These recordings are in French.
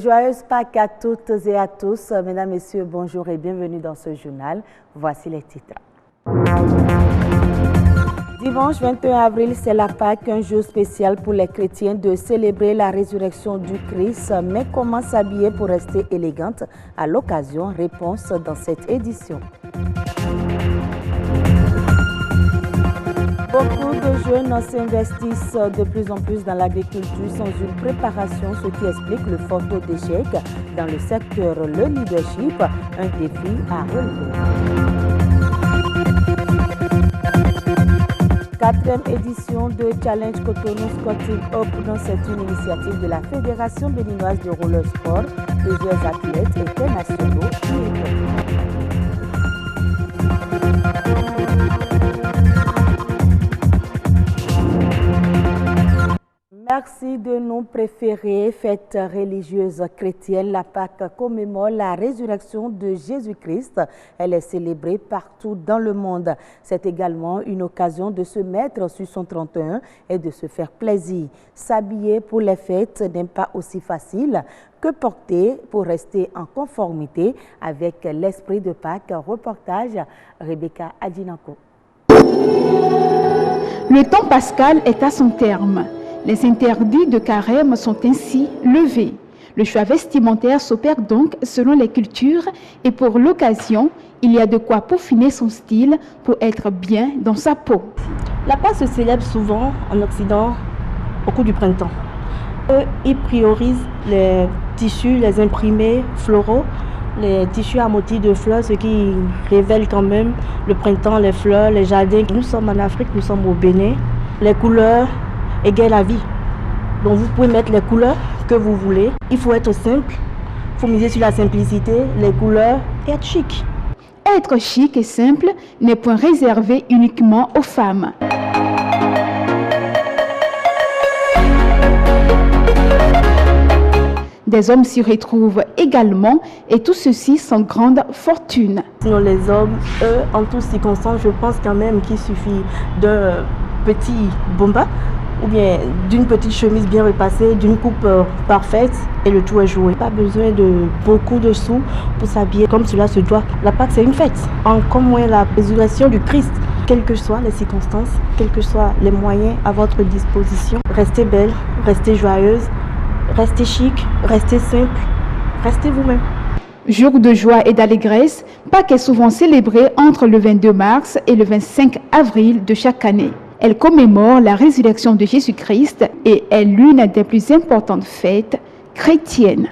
Joyeuse Pâques à toutes et à tous. Mesdames, Messieurs, bonjour et bienvenue dans ce journal. Voici les titres. Dimanche 21 avril, c'est la Pâques, un jour spécial pour les chrétiens de célébrer la résurrection du Christ. Mais comment s'habiller pour rester élégante à l'occasion? Réponse dans cette édition. Beaucoup de jeunes s'investissent de plus en plus dans l'agriculture sans une préparation, ce qui explique le fort taux d'échec dans le secteur. Le leadership, un défi à relever. 4e édition de Challenge Cotonou Scotting Up. C'est une initiative de la Fédération béninoise de roller sport. Plusieurs athlètes internationaux y étaient. Merci de nous préférer. Fête religieuse chrétienne, la Pâques commémore la résurrection de Jésus-Christ. Elle est célébrée partout dans le monde. C'est également une occasion de se mettre sur son 31 et de se faire plaisir. S'habiller pour les fêtes n'est pas aussi facile que porter pour rester en conformité avec l'esprit de Pâques. Reportage Rebecca Adinako. Le temps pascal est à son terme. Les interdits de carême sont ainsi levés. Le choix vestimentaire s'opère donc selon les cultures et pour l'occasion, il y a de quoi peaufiner son style pour être bien dans sa peau. La Pâques se célèbre souvent en Occident au cours du printemps. Eux, ils priorisent les tissus, les imprimés floraux, les tissus à motifs de fleurs, ce qui révèle quand même le printemps, les fleurs, les jardins. Nous sommes en Afrique, nous sommes au Bénin. Les couleurs égale la vie. Donc vous pouvez mettre les couleurs que vous voulez. Il faut être simple, il faut miser sur la simplicité, les couleurs et être chic. Être chic et simple n'est point réservé uniquement aux femmes. Des hommes s'y retrouvent également et tout ceci sans grande fortune. Sinon les hommes, eux, en toutes circonstances, je pense quand même qu'il suffit d'un petit bomba ou bien d'une petite chemise bien repassée, d'une coupe parfaite et le tout est joué. Pas besoin de beaucoup de sous pour s'habiller comme cela se doit. La Pâques c'est une fête, encore moins la résurrection du Christ. Quelles que soient les circonstances, quels que soient les moyens à votre disposition, restez belle, restez joyeuse, restez chic, restez simple, restez vous-même. Jour de joie et d'allégresse, Pâques est souvent célébrée entre le 22 mars et le 25 avril de chaque année. Elle commémore la résurrection de Jésus-Christ et est l'une des plus importantes fêtes chrétiennes.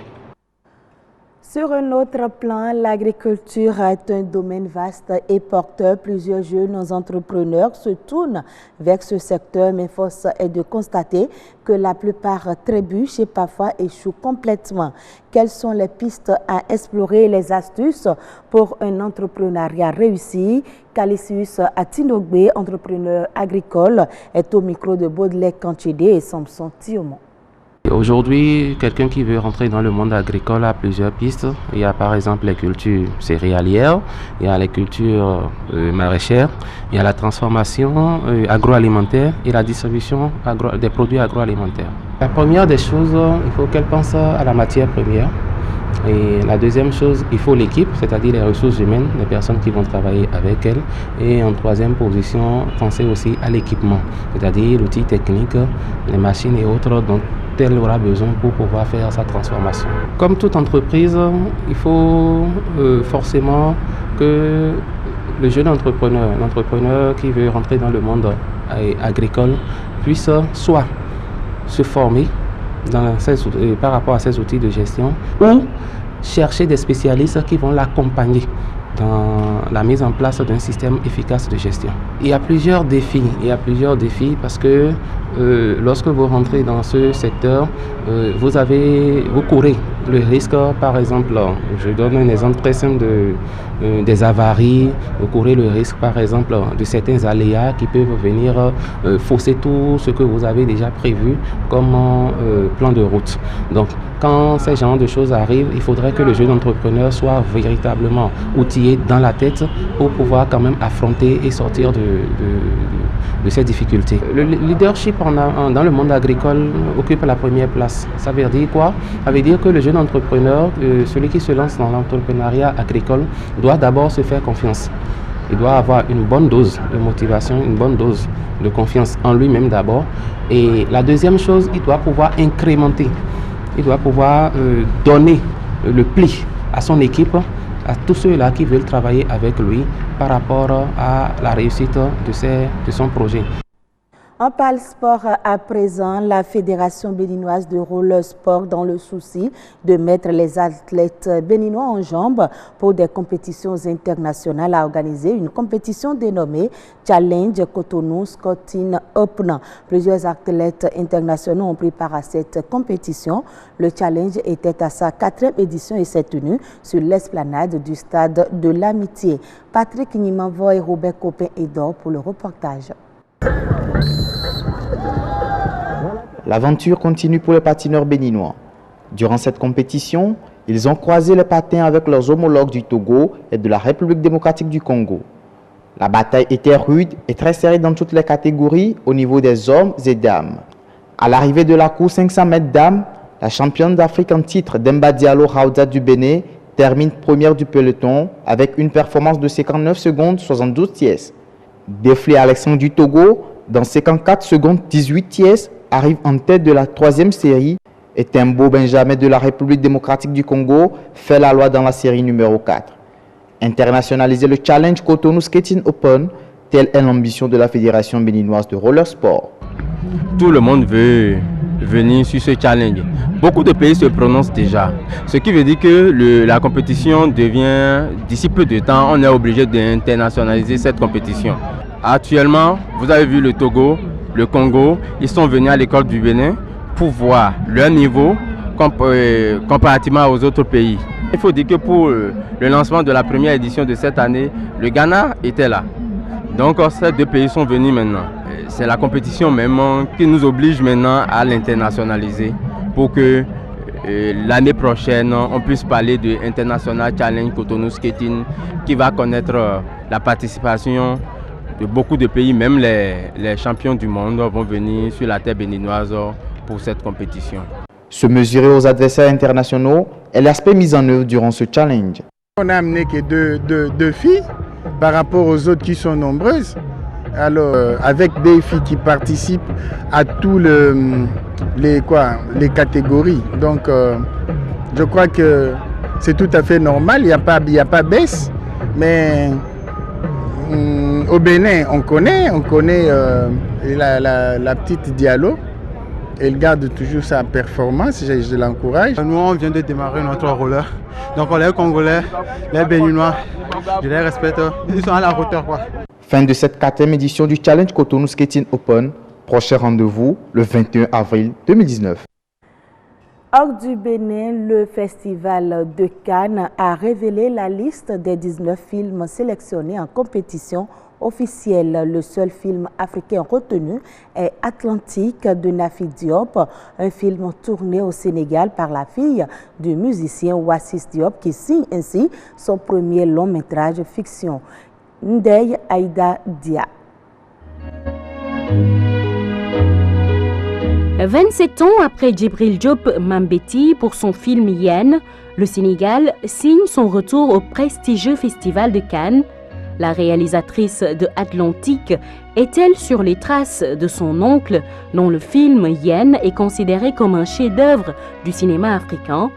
Sur un autre plan, l'agriculture est un domaine vaste et porteur. Plusieurs jeunes entrepreneurs se tournent vers ce secteur, mais force est de constater que la plupart trébuchent et parfois échouent complètement. Quelles sont les pistes à explorer et les astuces pour un entrepreneuriat réussi? Calicius Atinogbe, entrepreneur agricole, est au micro de Baudelaire Kanchede et Samson Thiomon. Aujourd'hui, quelqu'un qui veut rentrer dans le monde agricole a plusieurs pistes. Il y a par exemple les cultures céréalières, il y a les cultures maraîchères, il y a la transformation agroalimentaire et la distribution des produits agroalimentaires. La première des choses, il faut qu'elle pense à la matière première. Et la deuxième chose, il faut l'équipe, c'est-à-dire les ressources humaines, les personnes qui vont travailler avec elle. Et en troisième position, penser aussi à l'équipement, c'est-à-dire l'outil technique, les machines et autres dont elle aura besoin pour pouvoir faire sa transformation. Comme toute entreprise, il faut forcément que le jeune entrepreneur, l'entrepreneur qui veut rentrer dans le monde agricole, puisse soit se former par rapport à ces outils de gestion ou chercher des spécialistes qui vont l'accompagner dans la mise en place d'un système efficace de gestion. Il y a plusieurs défis parce que lorsque vous rentrez dans ce secteur, vous courez le risque, par exemple, je donne un exemple très simple des avaries, vous courez le risque par exemple de certains aléas qui peuvent venir fausser tout ce que vous avez déjà prévu comme plan de route. Donc quand ces genres de choses arrivent, il faudrait que le jeune entrepreneur soit véritablement outillé dans la tête pour pouvoir quand même affronter et sortir ces difficultés. Le leadership dans le monde agricole occupe la première place. Ça veut dire quoi? Ça veut dire que le jeune entrepreneur, celui qui se lance dans l'entrepreneuriat agricole, doit d'abord se faire confiance. Il doit avoir une bonne dose de motivation, une bonne dose de confiance en lui-même d'abord. Et la deuxième chose, il doit pouvoir incrémenter. Il doit pouvoir donner le pli à son équipe, à tous ceux-là qui veulent travailler avec lui par rapport à la réussite de son projet. On parle sport à présent. La Fédération béninoise de roller sport, dans le souci de mettre les athlètes béninois en jambes pour des compétitions internationales, a organisé une compétition dénommée Challenge Cotonou Skating Open. Plusieurs athlètes internationaux ont pris part à cette compétition. Le challenge était à sa 4e édition et s'est tenu sur l'esplanade du stade de l'Amitié. Patrick Nimanvo et Robert Copin-Edor pour le reportage. L'aventure continue pour les patineurs béninois. Durant cette compétition, ils ont croisé les patins avec leurs homologues du Togo et de la République démocratique du Congo. La bataille était rude et très serrée dans toutes les catégories au niveau des hommes et dames. À l'arrivée de la course 500 mètres dames, la championne d'Afrique en titre Demba Diallo Raouda du Bénin termine première du peloton avec une performance de 59 secondes 72 tiers. Deflé Alexandre du Togo, dans 54 secondes 18 tiers, arrive en tête de la 3e série et Tembo Benjamin de la République démocratique du Congo fait la loi dans la série numéro 4. Internationaliser le Challenge Cotonou Skating Open, telle est l'ambition de la Fédération béninoise de roller sport. Tout le monde veut venir sur ce challenge. Beaucoup de pays se prononcent déjà, ce qui veut dire que la compétition devient, d'ici peu de temps, on est obligé d'internationaliser cette compétition. Actuellement, vous avez vu le Togo, le Congo, ils sont venus à l'école du Bénin pour voir leur niveau comparativement aux autres pays. Il faut dire que pour le lancement de la première édition de cette année, le Ghana était là. Donc ces deux pays sont venus maintenant. C'est la compétition même qui nous oblige maintenant à l'internationaliser pour que l'année prochaine, on puisse parler de International Challenge Cotonou Skating qui va connaître la participation de beaucoup de pays, même les champions du monde vont venir sur la terre béninoise pour cette compétition. Se mesurer aux adversaires internationaux est l'aspect mis en œuvre durant ce challenge. On n'a amené que deux filles par rapport aux autres qui sont nombreuses. Alors, avec des filles qui participent à tous les catégories. Donc, je crois que c'est tout à fait normal, il n'y a pas baisse. Mais au Bénin, on connaît la petite Diallo. Elle garde toujours sa performance, je l'encourage. Nous, on vient de démarrer notre roller. Donc, les Congolais, les Béninois, je les respecte. Ils sont à la hauteur, quoi. Fin de cette 4e édition du Challenge Cotonou Skating Open. Prochain rendez-vous le 21 avril 2019. Hors du Bénin, le Festival de Cannes a révélé la liste des 19 films sélectionnés en compétition officielle. Le seul film africain retenu est Atlantique de Nafi Diop, un film tourné au Sénégal par la fille du musicien Oasis Diop qui signe ainsi son premier long métrage fiction. Ndeye Aïda Dia. 27 ans après Djibril Diop Mambéty pour son film Yen, le Sénégal signe son retour au prestigieux Festival de Cannes. La réalisatrice de Atlantique est-elle sur les traces de son oncle, dont le film Yen est considéré comme un chef-d'œuvre du cinéma africain?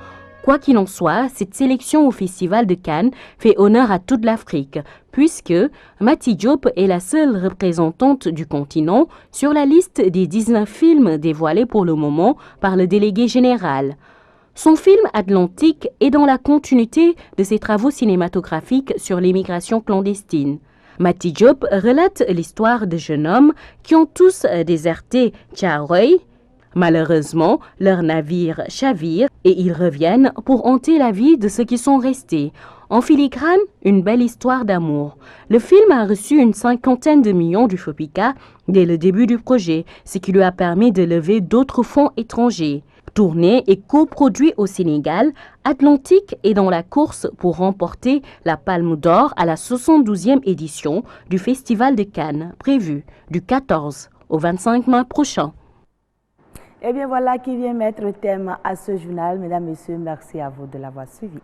Quoi qu'il en soit, cette sélection au Festival de Cannes fait honneur à toute l'Afrique, puisque Mati Diop est la seule représentante du continent sur la liste des 19 films dévoilés pour le moment par le délégué général. Son film Atlantique est dans la continuité de ses travaux cinématographiques sur l'immigration clandestine. Mati Diop relate l'histoire de jeunes hommes qui ont tous déserté Thiaroye. Malheureusement, leur navire chavire et ils reviennent pour hanter la vie de ceux qui sont restés. En filigrane, une belle histoire d'amour. Le film a reçu une 50aine de millions du FOPICA dès le début du projet, ce qui lui a permis de lever d'autres fonds étrangers. Tourné et coproduit au Sénégal, Atlantique est dans la course pour remporter la Palme d'Or à la 72e édition du Festival de Cannes, prévue du 14 au 25 mai prochain. Et bien voilà qui vient mettre thème à ce journal. Mesdames, Messieurs, merci à vous de l'avoir suivi.